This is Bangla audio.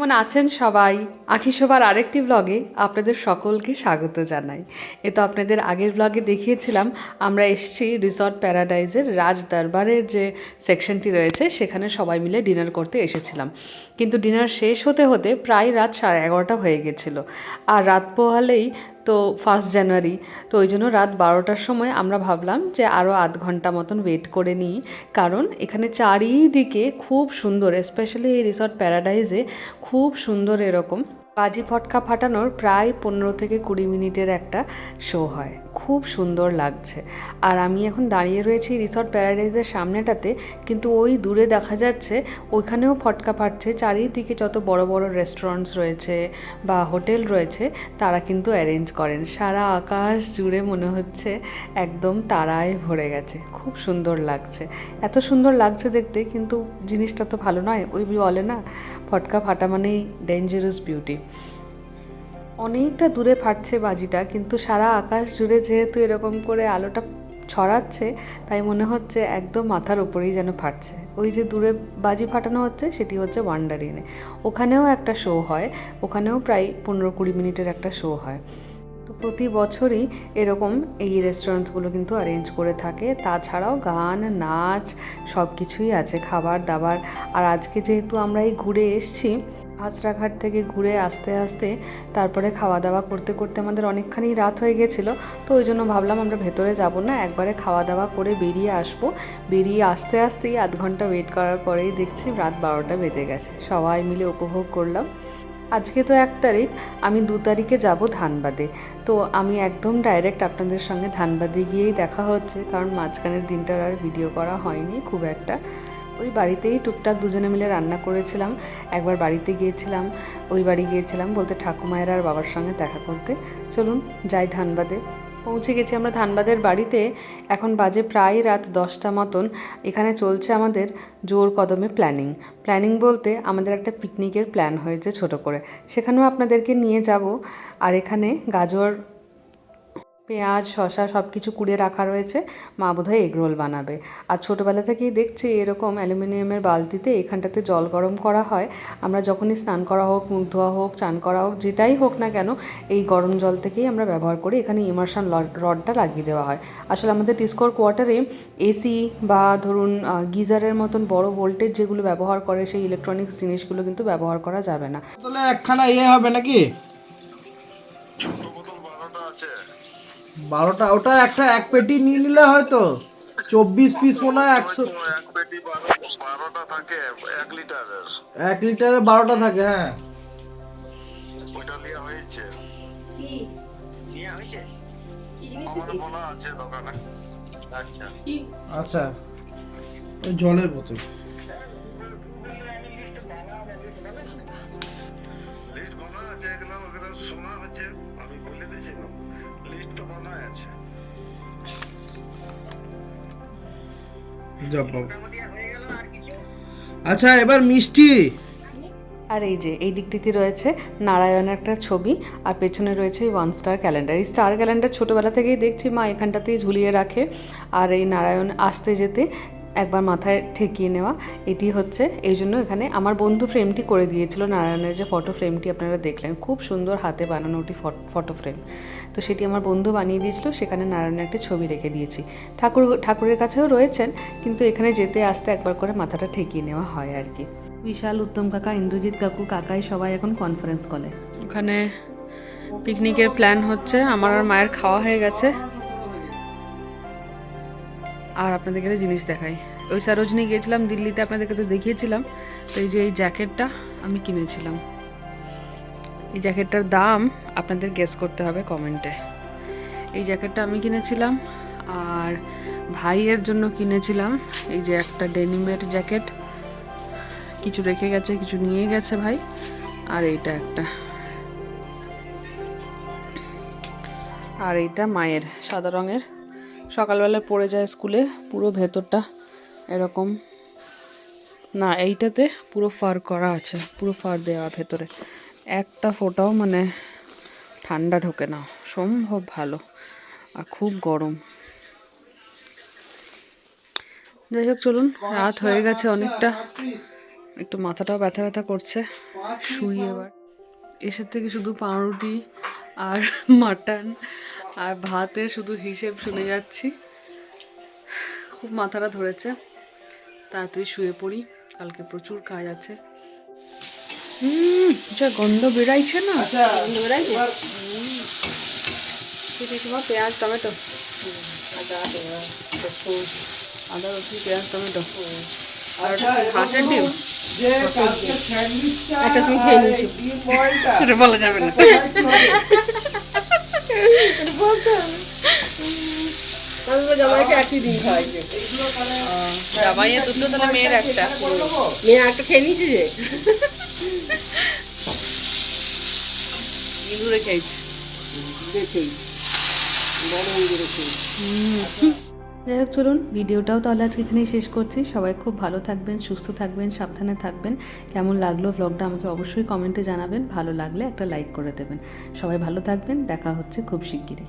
কেমন আছেন সবাই? আঁখি শোভার আরেকটি ব্লগে আপনাদের সকলকে স্বাগত জানাই। এ তো আপনাদের আগের ব্লগে দেখিয়েছিলাম আমরা এসেছি রিসর্ট প্যারাডাইজের রাজ দরবারের যে সেকশনটি রয়েছে সেখানে সবাই মিলে ডিনার করতে এসেছিলাম। কিন্তু ডিনার শেষ হতে হতে প্রায় রাত 11:30 হয়ে গেছিলো। আর রাত পোহালেই তো 1 জানুয়ারি, তো ওই জন্য রাত 12টার সময় আমরা ভাবলাম যে আরও আধ ঘন্টা মতন ওয়েট করে নিই, কারণ এখানে চারিদিকে খুব সুন্দর, স্পেশালি এই রিসর্ট প্যারাডাইজে খুব সুন্দর এরকম বাজি ফটকা ফাটানোর প্রায় 15 থেকে 20 মিনিটের একটা শো হয়, খুব সুন্দর লাগছে। আর আমি এখন দাঁড়িয়ে রয়েছি রিসর্ট প্যারাডাইজের সামনেটাতে, কিন্তু ওই দূরে দেখা যাচ্ছে ওইখানেও ফটকা ফাটছে। চারিদিকে যত বড় বড় রেস্টুরেন্টস রয়েছে বা হোটেল রয়েছে তারা কিন্তু অ্যারেঞ্জ করেন। সারা আকাশ জুড়ে মনে হচ্ছে একদম তারায় ভরে গেছে, খুব সুন্দর লাগছে। এত সুন্দর লাগছে দেখতে, কিন্তু জিনিসটা তো ভালো নয়। ওই বলে না, ফটকা ফাটা মানেই ডেঞ্জারাস বিউটি। অনেকটা দূরে ফাটছে বাজিটা, কিন্তু সারা আকাশ জুড়ে যেহেতু এরকম করে আলোটা ছড়াচ্ছে, তাই মনে হচ্ছে একদম মাথার উপরেই যেন ফাটছে। ওই যে দূরে বাজি ফাটানো হচ্ছে সেটি হচ্ছে ওয়ান্ডারিনে, ওখানেও একটা শো হয়, ওখানেও প্রায় 15-20 মিনিটের একটা শো হয়। তো প্রতি বছরই এরকম এই রেস্টুরেন্টসগুলো কিন্তু অ্যারেঞ্জ করে থাকে। তাছাড়াও গান, নাচ সব কিছুই আছে, খাবার দাবার। আর আজকে যেহেতু আমরা এই ঘুরে এসছি, হাসরাঘাট থেকে ঘুরে আস্তে আস্তে তারপরে খাওয়া দাওয়া করতে করতে আমাদের অনেকখানি রাত হয়ে গেছিলো। তো ওই জন্য ভাবলাম আমরা ভেতরে যাব না, একবারে খাওয়া দাওয়া করে বেরিয়ে আসবো। বেরিয়ে আস্তে আস্তেই আধ ঘন্টা ওয়েট করার পরেই দেখছি রাত 12টা বেজে গেছে। সবাই মিলে উপভোগ করলাম। আজকে তো 1 তারিখ, আমি 2 তারিখে যাব ধানবাদে। তো আমি একদম ডাইরেক্ট আপনাদের সঙ্গে ধানবাদে গিয়েই দেখা হচ্ছে, কারণ মাঝখানের দিনটার আর ভিডিও করা হয়নি খুব একটা। ওই বাড়িতেই টুকটাক দুজনে মিলে রান্না করেছিলাম। একবার বাড়িতে গিয়েছিলাম, ওই বাড়ি গিয়েছিলাম বলতে ঠাকুমায়ের আর বাবার সঙ্গে দেখা করতে। চলুন যাই ধানবাদে। পৌঁছে গেছি আমরা ধানবাদের বাড়িতে। এখন বাজে প্রায় রাত 10টা মতন। এখানে চলছে আমাদের জোর কদমে প্ল্যানিং বলতে আমাদের একটা পিকনিকের প্ল্যান হয়েছে ছোট করে, সেখানেও আপনাদেরকে নিয়ে যাব। আর এখানে গাজর, পেঁয়াজ, শসা সব কিছু কুড়িয়ে রাখা রয়েছে। মা বোধহয় এগরোল বানাবে। আর ছোটোবেলা থেকেই দেখছি এরকম অ্যালুমিনিয়ামের বালতিতে এখানটাতে জল গরম করা হয়। আমরা যখনই স্নান করা হোক, মুখ ধোয়া হোক, চান করা হোক, যেটাই হোক না কেন, এই গরম জল থেকেই আমরা ব্যবহার করি। এখানে ইমার্শন রডটা লাগিয়ে দেওয়া হয়। আসলে আমাদের টিসকোর কোয়ার্টারে এসি বা ধরুন গিজারের মতন বড় ভোল্টেজ যেগুলো ব্যবহার করে সেই ইলেকট্রনিক্স জিনিসগুলো কিন্তু ব্যবহার করা যাবে না। তাহলে একখানা হবে নাকি? 12টা, ওটা একটা এক পেটি নিয়ে নিলে হয়তো 24 পিস মনে হয় 100। এক পেটি 12টা থাকে 1 লিটারের। 1 লিটারে 12টা থাকে, হ্যাঁ। ওইটা লিয়া হয়েছে। কি লিয়া হয়েছে? কি জিনিস আমার বলা আছে দোকানে। আচ্ছা আচ্ছা, ওই জলের বোতল। লিস্ট বানা আছে, এগুলো ওগুলো শোনা হচ্ছে, আমি বলে দিয়েছি লিস্ট তো বানা আছে। আচ্ছা, এবার মিষ্টি। আর এই যে এই দিকটিতে রয়েছে নারায়ণের একটা ছবি, আর পেছনে রয়েছে এই 1 স্টার ক্যালেন্ডার। এই স্টার ক্যালেন্ডার ছোটোবেলা থেকেই দেখছি মা এখানটাতেই ঝুলিয়ে রাখে। আর এই নারায়ণ আসতে যেতে একবার মাথায় ঠেকিয়ে নেওয়া, এটি হচ্ছে এই জন্য এখানে আমার বন্ধু ফ্রেমটি করে দিয়েছিল। নারায়ণের যে ফটো ফ্রেমটি আপনারা দেখলেন, খুব সুন্দর হাতে বানানো ওটি ফটো ফ্রেম, তো সেটি আমার বন্ধু বানিয়ে দিয়েছিল। সেখানে নারায়ণের একটি ছবি রেখে দিয়েছি। ঠাকুরের কাছেও রয়েছেন, কিন্তু এখানে যেতে আসতে একবার করে মাথাটা ঠেকিয়ে নেওয়া হয় আর কি। বিশাল, উত্তম কাকা, ইন্দ্রজিৎ কাকু, কাকাই সবাই এখন কনফারেন্স কলে। ওখানে পিকনিকের প্ল্যান হচ্ছে। আমার আর মায়ের খাওয়া হয়ে গেছে। আর আপনাদেরকে একটা জিনিস দেখাই, ওই সরোজনি গিয়েছিলাম দিল্লিতে, আপনাদেরকে তো দেখিয়েছিলাম। তো এই যে এই জ্যাকেটটা আমি কিনেছিলাম। এই জ্যাকেটটার দাম আপনাদের গেস করতে হবে কমেন্টে। এই জ্যাকেটটা আমি কিনেছিলাম, আর ভাইয়ের জন্য কিনেছিলাম এই যে একটা ডেনিমের জ্যাকেট। কিছু রেখে গেছে, কিছু নিয়ে গেছে ভাই। আর এইটা একটা, আর এইটা মায়ের সাদা রঙের, সকালবেলায় পরে যায় স্কুলে। পুরো ভেতরটা এরকম না, এইটাতে পুরো ফার করা আছে, পুরো ফার দেওয়া ভেতরে, একটা ফোঁটাও মানে ঠান্ডা ঢোকে না, সম্ভব ভালো। আর খুব গরম। যাই হোক চলুন, রাত হয়ে গেছে অনেকটা। একটু মাথাটাও ব্যথা ব্যথা করছে, শুই এবার। এসের থেকে শুধু পাউরুটি আর মাটন আর ভাতের শুধু হিসেব শুনে যাচ্ছি। খুব মাথাটা ধরেছে, তাড়াতাড়ি শুয়ে পড়ি, কালকে প্রচুর কাজ আছে। যা গন্ধ বেরাইছে না, গন্ধ বেরাইছে। পেঁয়াজ টমেটো, আদা রসুন পেঁয়াজ টমেটো আর হাঁসের ডিম। যে কালকে স্যান্ডউইচটা একটা তুমি খেয়ে আর নিয়েছো। এই ডিম বলটা এটা বলা যাবে না। জামাইকে একই দিন খাওয়াইছে। জামাইয়ের দুটো, তাহলে মেয়ের একটা। মেয়ে একটা খেয়ে নিয়েছে যে। ইঁদুরে খেয়েছি। দেখেই বড় করে খেয়ে। যাই হোক, চলুন ভিডিওটাও তাহলে আজকে এখানেই শেষ করছি। সবাই খুব ভালো থাকবেন, সুস্থ থাকবেন, সাবধানে থাকবেন। কেমন লাগলো ভ্লগটা আমাকে অবশ্যই কমেন্টে জানাবেন। ভালো লাগলে একটা লাইক করে দেবেন। সবাই ভালো থাকবেন, দেখা হচ্ছে খুব শিগগিরই।